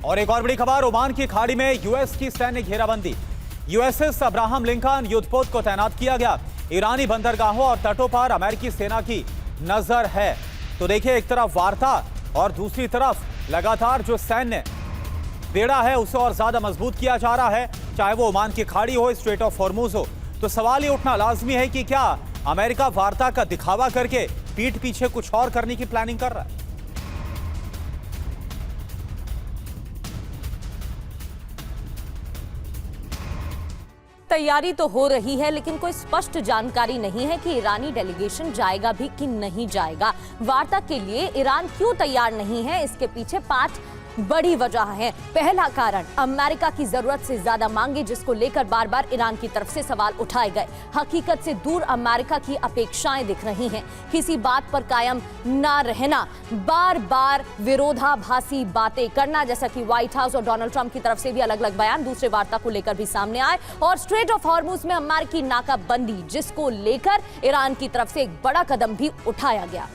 और एक और बड़ी खबर, ओमान की खाड़ी में यूएस की सैन्य घेराबंदी। यूएसएस अब्राहम लिंकन युद्धपोत को तैनात किया गया। ईरानी बंदरगाहों और तटों पर अमेरिकी सेना की नजर है। तो देखिए, एक तरफ वार्ता और दूसरी तरफ लगातार जो सैन्य बेड़ा है उसे और ज्यादा मजबूत किया जा रहा है, चाहे वो ओमान की खाड़ी हो, स्ट्रेट ऑफ हॉर्मुज हो। तो सवाल ये उठना लाजमी है कि क्या अमेरिका वार्ता का दिखावा करके पीठ पीछे कुछ और करने की प्लानिंग कर रहा है? तैयारी तो हो रही है, लेकिन कोई स्पष्ट जानकारी नहीं है कि ईरानी डेलीगेशन जाएगा भी कि नहीं जाएगा। वार्ता के लिए ईरान क्यों तैयार नहीं है, इसके पीछे 5 बड़ी वजह है। पहला कारण, अमेरिका की जरूरत से ज्यादा मांगे, जिसको लेकर बार बार ईरान की तरफ से सवाल उठाए गए। हकीकत से दूर अमेरिका की अपेक्षाएं दिख रही हैं। किसी बात पर कायम ना रहना, बार बार विरोधाभासी बातें करना, जैसा कि व्हाइट हाउस और डोनाल्ड ट्रंप की तरफ से भी अलग अलग बयान दूसरे वार्ता को लेकर भी सामने आए। और स्ट्रेट ऑफ हॉर्मुज में अमेरिकी नाकाबंदी, जिसको लेकर ईरान की तरफ से एक बड़ा कदम भी उठाया गया।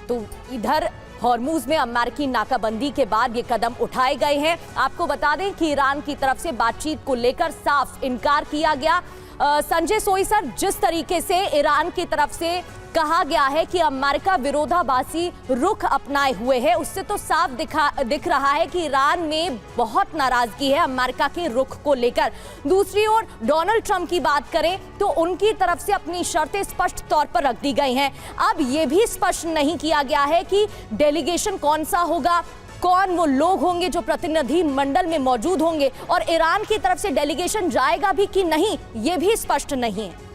तो इधर हॉर्मुज में अमेरिकी नाकाबंदी के बाद ये कदम उठाए गए हैं। आपको बता दें कि ईरान की तरफ से बातचीत को लेकर साफ इनकार किया गया। संजय सोई सर, जिस तरीके से ईरान की तरफ से कहा गया है कि अमेरिका विरोधाभासी रुख अपनाए हुए है, उससे तो साफ दिख रहा है कि ईरान में बहुत नाराजगी है अमेरिका के रुख को लेकर। दूसरी ओर डोनाल्ड ट्रंप की बात करें तो उनकी तरफ से अपनी शर्तें स्पष्ट तौर पर रख दी गई हैं। अब यह भी स्पष्ट नहीं किया गया है कि डेलीगेशन कौन सा होगा, कौन वो लोग होंगे जो प्रतिनिधि मंडल में मौजूद होंगे, और ईरान की तरफ से डेलीगेशन जाएगा भी कि नहीं, ये भी स्पष्ट नहीं है।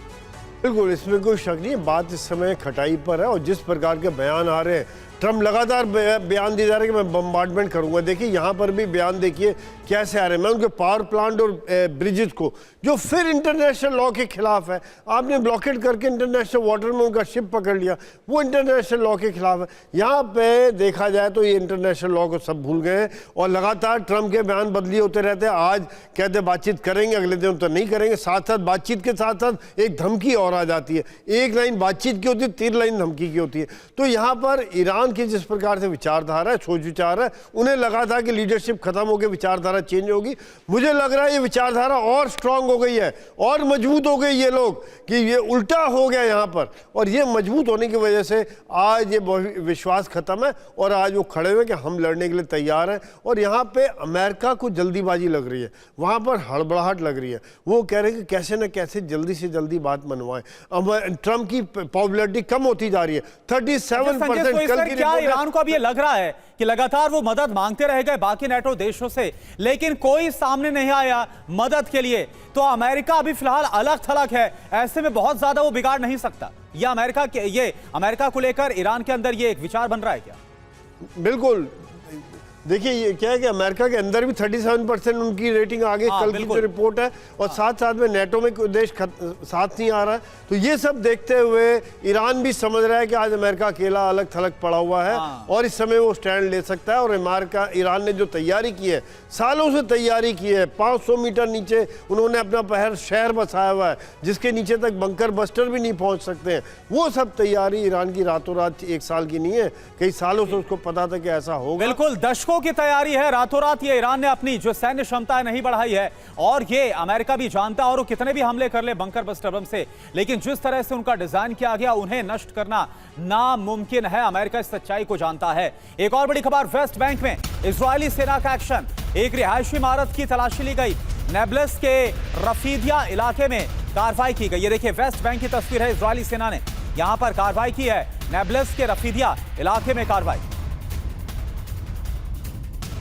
बिल्कुल, इसमें कोई शक नहीं है। बात इस समय खटाई पर है और जिस प्रकार के बयान आ रहे हैं, ट्रम्प लगातार बयान दिए जा रहे हैं कि मैं बम्बार्डमेंट करूंगा। देखिए यहाँ पर भी बयान देखिए कैसे आ रहे हैं। मैं उनके पावर प्लांट और ब्रिजेस को, जो फिर इंटरनेशनल लॉ के खिलाफ है, आपने ब्लॉकेट करके इंटरनेशनल वाटर में उनका शिप पकड़ लिया, वो इंटरनेशनल लॉ के खिलाफ है। यहाँ पे देखा जाए तो ये इंटरनेशनल लॉ को सब भूल गए हैं और लगातार ट्रम्प के बयान बदली होते रहते हैं। आज कहते बातचीत करेंगे, अगले दिन तो नहीं करेंगे। साथ साथ बातचीत के साथ साथ एक धमकी और आ जाती है। एक लाइन बातचीत की होती है, 3 लाइन धमकी की होती है। तो यहाँ पर ईरान की जिस प्रकार से विचारधारा है, सोच विचार है, उन्हें लगा था कि लीडरशिप खत्म हो गई, विचारधारा चेंज होगी। मुझे लग रहा है ये विचारधारा और स्ट्रांग हो गई है और मजबूत हो गई ये लोग, कि ये उल्टा हो गया यहाँ पर। और ये मजबूत होने की वजह से आज ये विश्वास खत्म है और आज वो खड़े हुए कि हम लड़ने के लिए तैयार हैं। और यहाँ पे अमेरिका को जल्दीबाजी लग रही है, वहाँ पर हड़बड़ाहट लग रही है। वो कह रहे हैं कि कैसे न कैसे जल्दी से जल्दी बात मनवाएं। अब ट्रम्प की पॉपुलैरिटी कम होती जा रही है, 37%। कल की ईरान को अब ये लग रहा है कि लगातार वो मदद मांगते रह गए बाकी नेटो देशों से, लेकिन कोई सामने नहीं आया मदद के लिए। तो अमेरिका अभी फिलहाल अलग थलग है, ऐसे में बहुत ज्यादा वो बिगाड़ नहीं सकता। ये अमेरिका को लेकर ईरान के अंदर ये एक विचार बन रहा है क्या? बिल्कुल, देखिए ये क्या है कि अमेरिका के अंदर भी 37% उनकी रेटिंग आ गई कल की जो रिपोर्ट है, और साथ साथ में नेटो में कोई देश साथ नहीं आ रहा है। तो ये सब देखते हुए ईरान भी समझ रहा है कि आज अमेरिका अकेला अलग थलग पड़ा हुआ है और इस समय वो स्टैंड ले सकता है। और ईरान ने जो तैयारी की है, सालों से तैयारी की है, 500 मीटर नीचे उन्होंने अपना शहर बसाया हुआ है, जिसके नीचे तक बंकर बस्टर भी नहीं पहुंच सकते हैं। वो सब तैयारी ईरान की रातों रात 1 साल की नहीं है, कई सालों से उसको पता था कि ऐसा होगा। बिल्कुल, दशकों की तैयारी है। रातों रात ये ईरान ने अपनी जो सैन्य क्षमताएं नहीं बढ़ाई है, और ये अमेरिका भी जानता है, और वो कितने भी हमले कर ले बंकर बस्टर बम से, लेकिन जिस तरह से उनका डिजाइन किया गया, उन्हें नष्ट करना नामुमकिन है। अमेरिका इस सच्चाई को जानता है। एक और बड़ी खबर, वेस्ट बैंक में इजरायली सेना का एक्शन। एक रिहायशी इमारत की तलाशी ली गई, नेबल्स के रफीदिया इलाके में कार्रवाई की गई। ये देखिए, वेस्ट बैंक की तस्वीर है। इजरायली सेना ने यहां पर कार्रवाई की है, नेबल्स के रफीदिया इलाके में कार्रवाई।